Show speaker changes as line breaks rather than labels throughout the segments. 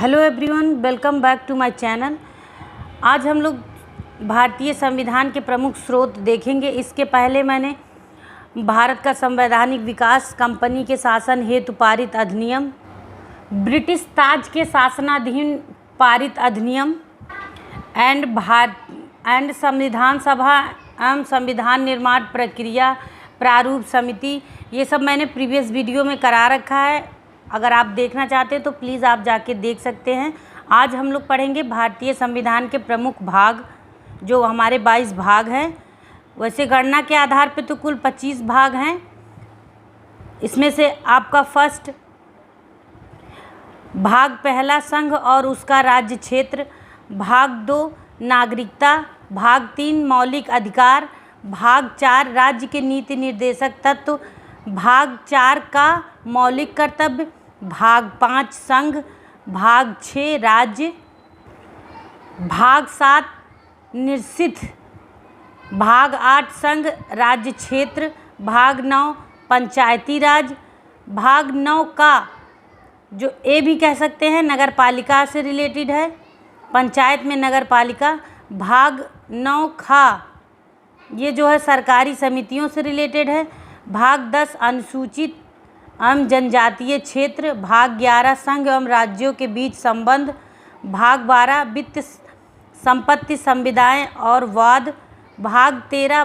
Hello everyone, welcome back to my channel. आज हम लोग भारतीय संविधान के प्रमुख स्रोत देखेंगे। इसके पहले मैंने भारत का संवैधानिक विकास, कंपनी के शासन हेतु पारित अधिनियम, ब्रिटिश ताज के शासनाधीन पारित अधिनियम एंड संविधान सभा एवं संविधान निर्माण प्रक्रिया प्रारूप समिति, ये सब मैंने प्रीवियस वीडियो में करा रखा है। अगर आप देखना चाहते हैं तो प्लीज़ आप जाके देख सकते हैं। आज हम लोग पढ़ेंगे भारतीय संविधान के प्रमुख भाग, जो हमारे 22 भाग हैं। वैसे गणना के आधार पे तो कुल 25 भाग हैं। इसमें से आपका फर्स्ट भाग पहला संघ और उसका राज्य क्षेत्र, भाग 2 नागरिकता, भाग 3 मौलिक अधिकार, भाग 4 राज्य के नीति निर्देशक तत्व, भाग 4 का मौलिक कर्तव्य, भाग 5 संघ, भाग 6 राज्य, भाग 7 निश्चित, भाग 8 संघ राज्य क्षेत्र, भाग 9 पंचायती राज, भाग 9 का जो ए भी कह सकते हैं नगर पालिका से रिलेटेड है, पंचायत में नगर पालिका, भाग 9 खा ये जो है सरकारी समितियों से रिलेटेड है, भाग 10 अनुसूचित एवं जनजातीय क्षेत्र, भाग 11 संघ एवं राज्यों के बीच संबंध, भाग 12 वित्त संपत्ति संविदाएं और वाद, भाग 13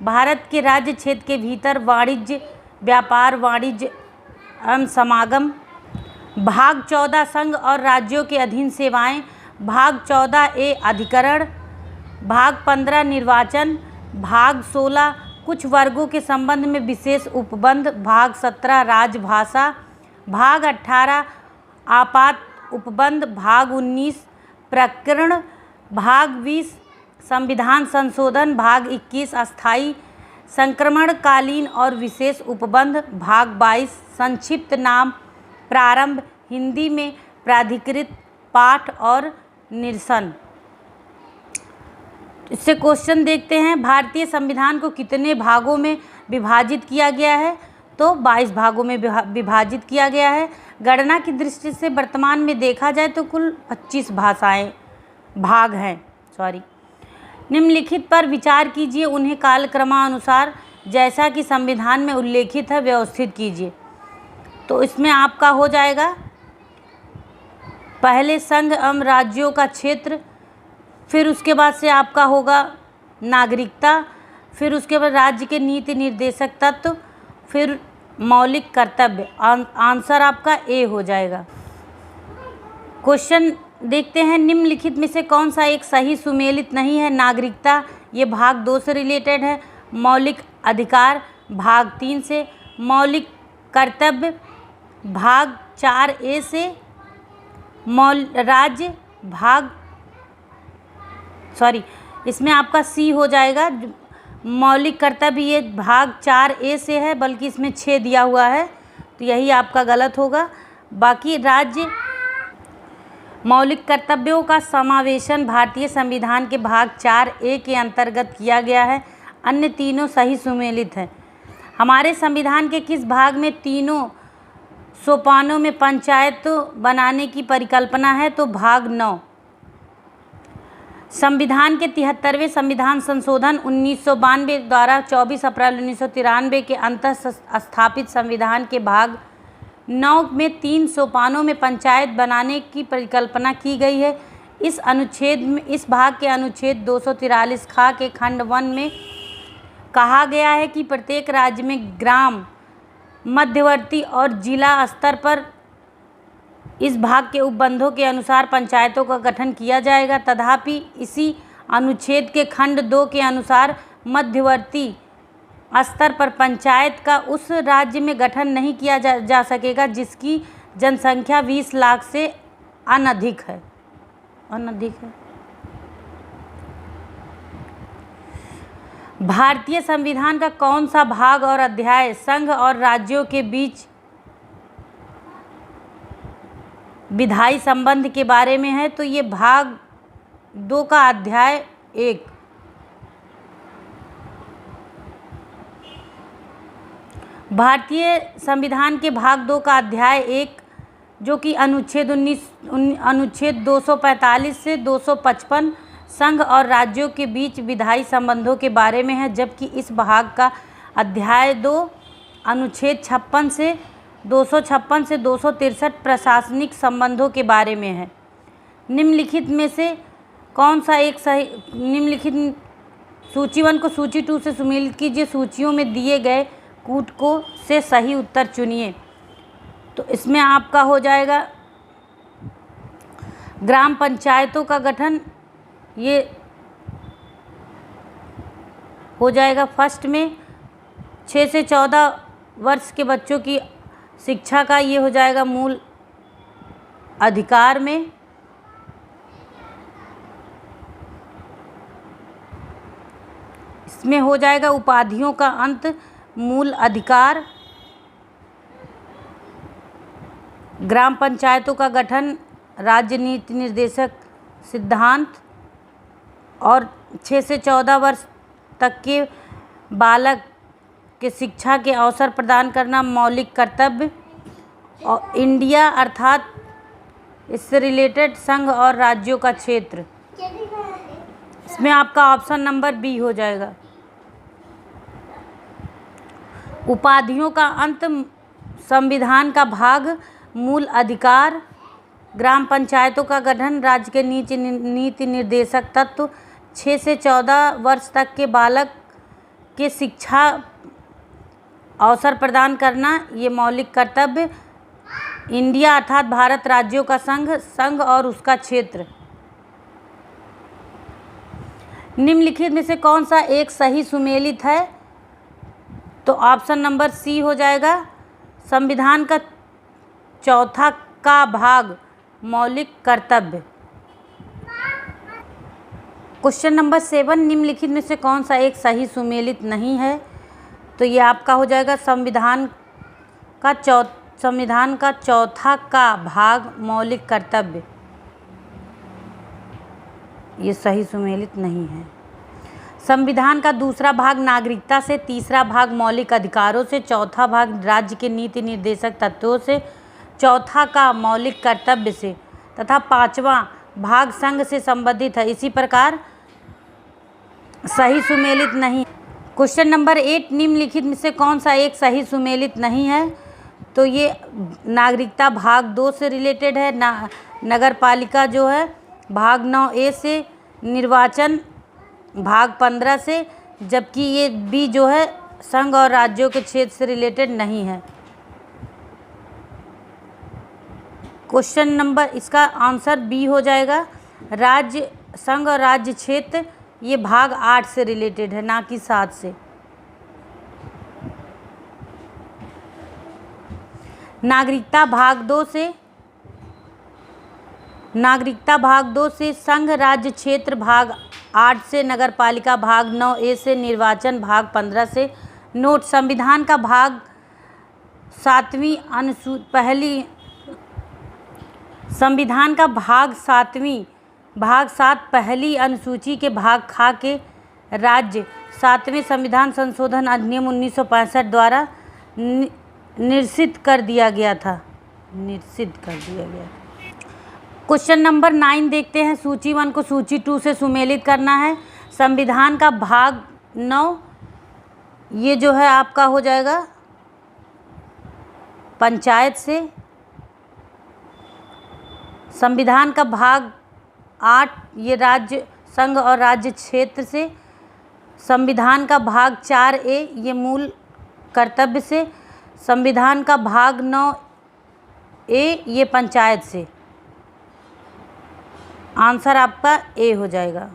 भारत के राज्य क्षेत्र के भीतर वाणिज्य व्यापार वाणिज्य एवं समागम, भाग 14 संघ और राज्यों के अधीन सेवाएं, भाग 14 ए अधिकरण, भाग 15 निर्वाचन, भाग 16 कुछ वर्गों के संबंध में विशेष उपबंध, भाग 17 राजभाषा, भाग 18 आपात उपबंध, भाग 19 प्रकरण, भाग 20 संविधान संशोधन, भाग 21 अस्थायी संक्रमणकालीन और विशेष उपबंध, भाग 22 संक्षिप्त नाम प्रारंभ, हिंदी में प्राधिकृत पाठ और निरसन। इससे क्वेश्चन देखते हैं, भारतीय संविधान को कितने भागों में विभाजित किया गया है? तो 22 भागों में विभाजित किया गया है। गणना की दृष्टि से वर्तमान में देखा जाए तो कुल 25 भाग हैं। निम्नलिखित पर विचार कीजिए, उन्हें कालक्रमानुसार जैसा कि संविधान में उल्लेखित है व्यवस्थित कीजिए। तो इसमें आपका हो जाएगा पहले संघ एवं राज्यों का क्षेत्र, फिर उसके बाद से आपका होगा नागरिकता, फिर उसके बाद राज्य के नीति निर्देशक तत्व, फिर मौलिक कर्तव्य। आंसर आपका ए हो जाएगा। क्वेश्चन देखते हैं, निम्नलिखित में से कौन सा एक सही सुमेलित नहीं है? नागरिकता ये भाग 2 से रिलेटेड है, मौलिक अधिकार भाग 3 से, मौलिक कर्तव्य भाग 4 ए से, राज्य भाग इसमें आपका सी हो जाएगा। मौलिक कर्तव्य ये भाग 4 ए से है, बल्कि इसमें 6 दिया हुआ है, तो यही आपका गलत होगा। बाकी राज्य मौलिक कर्तव्यों का समावेशन भारतीय संविधान के भाग 4 ए के अंतर्गत किया गया है। अन्य तीनों सही सुमेलित हैं। हमारे संविधान के किस भाग में तीनों सोपानों में पंचायत बनाने की परिकल्पना है? तो भाग 9। संविधान के 73वें संविधान संशोधन 1992 द्वारा 24 अप्रैल 1993 के अंतः स्थापित संविधान के भाग 9 में 3 सोपानों में पंचायत बनाने की परिकल्पना की गई है। इस भाग के अनुच्छेद 243 खा के खंड 1 में कहा गया है कि प्रत्येक राज्य में ग्राम, मध्यवर्ती और जिला स्तर पर इस भाग के उपबंधों के अनुसार पंचायतों का गठन किया जाएगा। तथापि इसी अनुच्छेद के खंड 2 के अनुसार मध्यवर्ती स्तर पर पंचायत का उस राज्य में गठन नहीं किया जा सकेगा जिसकी जनसंख्या 20 लाख से अनधिक है। भारतीय संविधान का कौन सा भाग और अध्याय संघ और राज्यों के बीच विधायी संबंध के बारे में है? तो ये भाग 2 का अध्याय 1। भारतीय संविधान के भाग 2 का अध्याय 1 जो कि अनुच्छेद 245 से 255 संघ और राज्यों के बीच विधायी संबंधों के बारे में है, जबकि इस भाग का अध्याय 2 अनुच्छेद 256 से 263 प्रशासनिक संबंधों के बारे में है। निम्नलिखित में से कौन सा एक सही निम्नलिखित सूची 1 को सूची 2 से सुमेलित कीजिए। सूचियों में दिए गए कूट को से सही उत्तर चुनिए। तो इसमें आपका हो जाएगा ग्राम पंचायतों का गठन, ये हो जाएगा फर्स्ट में। 6 से 14 वर्ष के बच्चों की शिक्षा का ये हो जाएगा मूल अधिकार में। इसमें हो जाएगा उपाधियों का अंत मूल अधिकार। ग्राम पंचायतों का गठन राज्य नीति निर्देशक सिद्धांत। और 6 से 14 वर्ष तक के बालक के शिक्षा के अवसर प्रदान करना मौलिक कर्तव्य। और इंडिया अर्थात इससे रिलेटेड संघ और राज्यों का क्षेत्र। इसमें आपका ऑप्शन नंबर बी हो जाएगा। उपाधियों का अंत संविधान का भाग मूल अधिकार। ग्राम पंचायतों का गठन राज्य के नीति निर्देशक तत्व। 6 से 14 वर्ष तक के बालक के शिक्षा अवसर प्रदान करना ये मौलिक कर्तव्य। इंडिया अर्थात भारत राज्यों का संघ और उसका क्षेत्र। निम्नलिखित में से कौन सा एक सही सुमेलित है? तो ऑप्शन नंबर सी हो जाएगा। संविधान का चौथा का भाग मौलिक कर्तव्य। क्वेश्चन नंबर 7, निम्नलिखित में से कौन सा एक सही सुमेलित नहीं है? तो ये आपका हो जाएगा संविधान का चौथा का भाग मौलिक कर्तव्य। ये सही सुमेलित नहीं है। संविधान का दूसरा भाग नागरिकता से, तीसरा भाग मौलिक अधिकारों से, चौथा भाग राज्य के नीति निर्देशक तत्वों से, चौथा का मौलिक कर्तव्य से तथा पांचवा भाग संघ से संबंधित है। इसी प्रकार सही सुमेलित नहीं। क्वेश्चन नंबर 8, निम्नलिखित में से कौन सा एक सही सुमेलित नहीं है? तो ये नागरिकता भाग 2 से रिलेटेड है। नगर पालिका जो है भाग 9A से, निर्वाचन भाग 15 से, जबकि ये बी जो है संघ और राज्यों के क्षेत्र से रिलेटेड नहीं है। क्वेश्चन नंबर इसका आंसर बी हो जाएगा। राज्य संघ और राज्य क्षेत्र ये भाग 8 से रिलेटेड है, ना कि 7 से। नागरिकता भाग 2 से संघ राज्य क्षेत्र भाग 8 से, नगरपालिका भाग 9A से, निर्वाचन भाग 15 से। नोट: संविधान का भाग 7 पहली अनुसूची के भाग खा के राज्य 7वें संविधान संशोधन अधिनियम 1965 द्वारा निरसित कर दिया गया था। क्वेश्चन नंबर 9 देखते हैं। सूची 1 को सूची 2 से सुमेलित करना है। संविधान का भाग 9 ये जो है आपका हो जाएगा पंचायत से। संविधान का भाग 8 ये राज्य संघ और राज्य क्षेत्र से। संविधान का भाग 4A ये मूल कर्तव्य से। संविधान का भाग 9A ये पंचायत से। आंसर आपका ए हो जाएगा।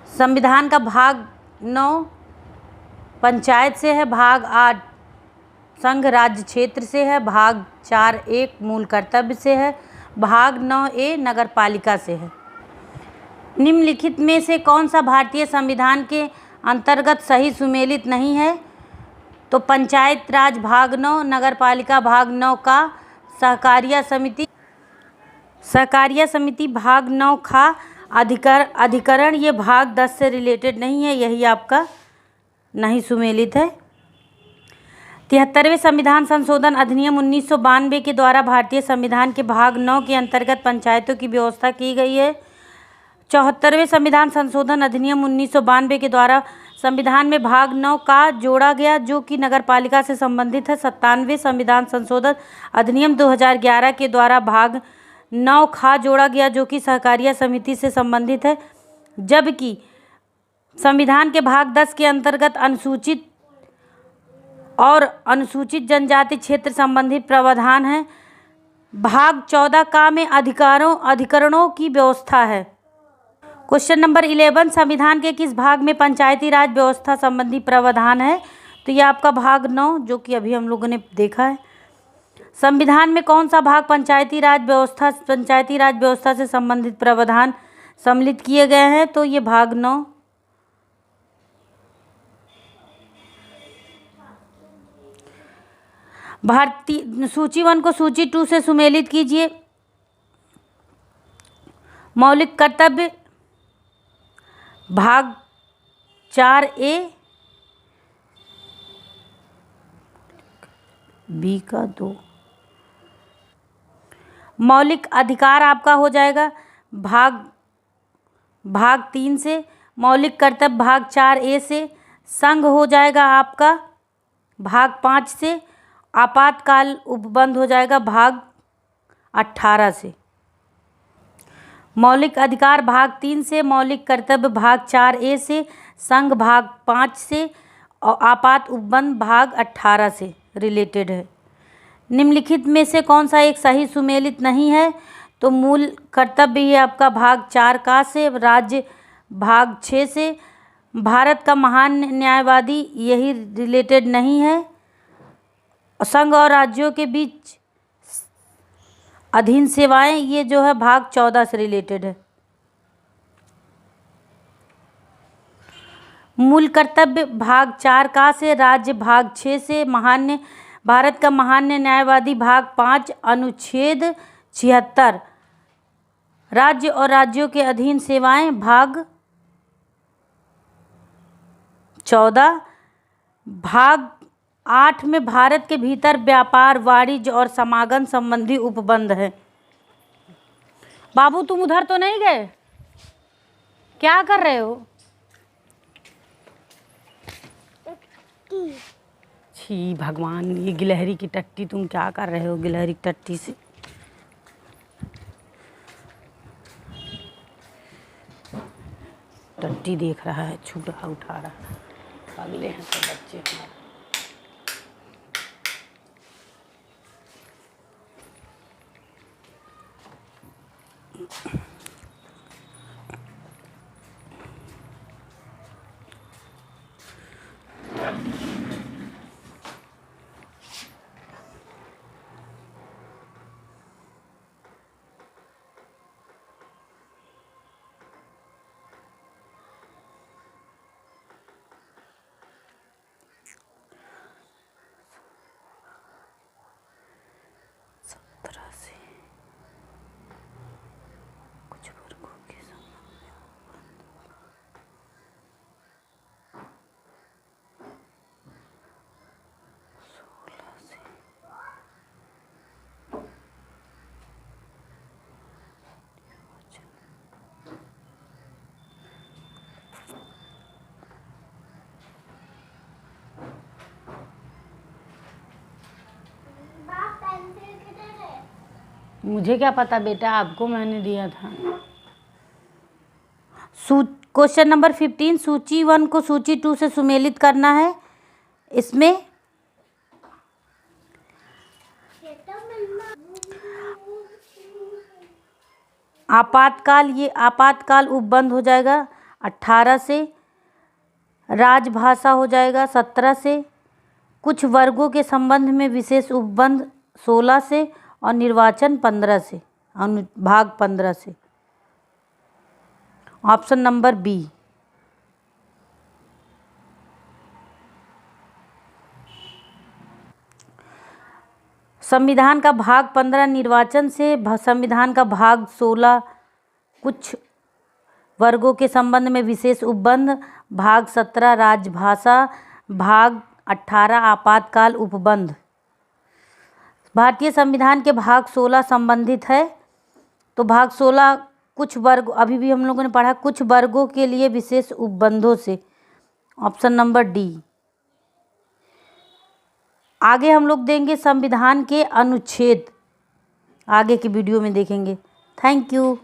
संविधान का भाग 9 पंचायत से है, भाग 8 संघ राज्य क्षेत्र से है, भाग 4A मूल कर्तव्य से है, भाग 9A नगरपालिका से है। निम्नलिखित में से कौन सा भारतीय संविधान के अंतर्गत सही सुमेलित नहीं है? तो पंचायत राज भाग 9, नगरपालिका भाग 9 का, सहकारिया समिति भाग 9 खा, अधिकरण ये भाग 10 से रिलेटेड नहीं है, यही आपका नहीं सुमेलित है। 73वें संविधान संशोधन अधिनियम 1992 के द्वारा भारतीय संविधान के भाग 9 के अंतर्गत पंचायतों की व्यवस्था की गई है। 74वें संविधान संशोधन अधिनियम 1992 के द्वारा संविधान में भाग 9 का जोड़ा गया जो कि नगरपालिका से संबंधित है। 97वें संविधान संशोधन अधिनियम 2011 के द्वारा भाग 9 खा जोड़ा गया जो कि सहकारिता समिति से संबंधित है, जबकि संविधान के भाग 10 के अंतर्गत अनुसूचित और अनुसूचित जनजाति क्षेत्र संबंधित प्रावधान है। भाग 14 का में अधिकरणों की व्यवस्था है। क्वेश्चन नंबर 11, संविधान के किस भाग में पंचायती राज व्यवस्था संबंधी प्रावधान है? तो ये आपका भाग 9 जो कि अभी हम लोगों ने देखा है। संविधान में कौन सा भाग पंचायती राज व्यवस्था से संबंधित प्रावधान सम्मिलित किए गए हैं? तो ये भाग 9। भारतीय सूची 1 को सूची 2 से सुमेलित कीजिए। मौलिक कर्तव्य भाग 4A बी का 2। मौलिक अधिकार आपका हो जाएगा भाग 3 से। मौलिक कर्तव्य भाग 4A से। संघ हो जाएगा आपका भाग 5 से। आपातकाल उपबंध हो जाएगा भाग 18 से। मौलिक अधिकार भाग 3 से, मौलिक कर्तव्य भाग 4A से, संघ भाग 5 से और आपात उपबंध भाग 18 से रिलेटेड है। निम्नलिखित में से कौन सा एक सही सुमेलित नहीं है? तो मूल कर्तव्य ये आपका भाग 4 का से, राज्य भाग 6 से, भारत का महान न्यायवादी यही रिलेटेड नहीं है। संघ और राज्यों के बीच अधीन सेवाएं ये जो है भाग 14 से रिलेटेड है। मूल कर्तव्य भाग 4 का से, राज्य भाग 6 से, भारत का महान न्यायवादी भाग 5 अनुच्छेद 76, राज्य और राज्यों के अधीन सेवाएं भाग 14। भाग 8 में भारत के भीतर व्यापार, वाणिज्य और समागम संबंधी उपबंध है। बाबू तुम उधर तो नहीं गए? क्या कर रहे हो? छी भगवान, ये गिलहरी की टट्टी, तुम क्या कर रहे हो गिलहरी की टट्टी से? टट्टी देख रहा है, छुटा उठा रहा है। अगले हैं तो बच्चे हमारे। मुझे क्या पता बेटा, आपको मैंने दिया था। क्वेश्चन नंबर 15, सूची 1 को सूची 2 से सुमेलित करना है। इसमें आपातकाल, ये आपातकाल उपबंध हो जाएगा 18 से। राजभाषा हो जाएगा 17 से। कुछ वर्गों के संबंध में विशेष उपबंध 16 से और निर्वाचन 15 से, भाग 15 से। Option number B. संविधान का भाग 15 निर्वाचन से, संविधान का भाग 16 कुछ वर्गों के संबंध में विशेष उपबंध, भाग 17 राजभाषा, भाग 18 आपातकाल उपबंध। भारतीय संविधान के भाग 16 संबंधित है। तो भाग 16 कुछ वर्ग, अभी भी हम लोगों ने पढ़ा, कुछ वर्गों के लिए विशेष उपबंधों से, ऑप्शन नंबर डी। आगे हम लोग देंगे संविधान के अनुच्छेद, आगे की वीडियो में देखेंगे। Thank you.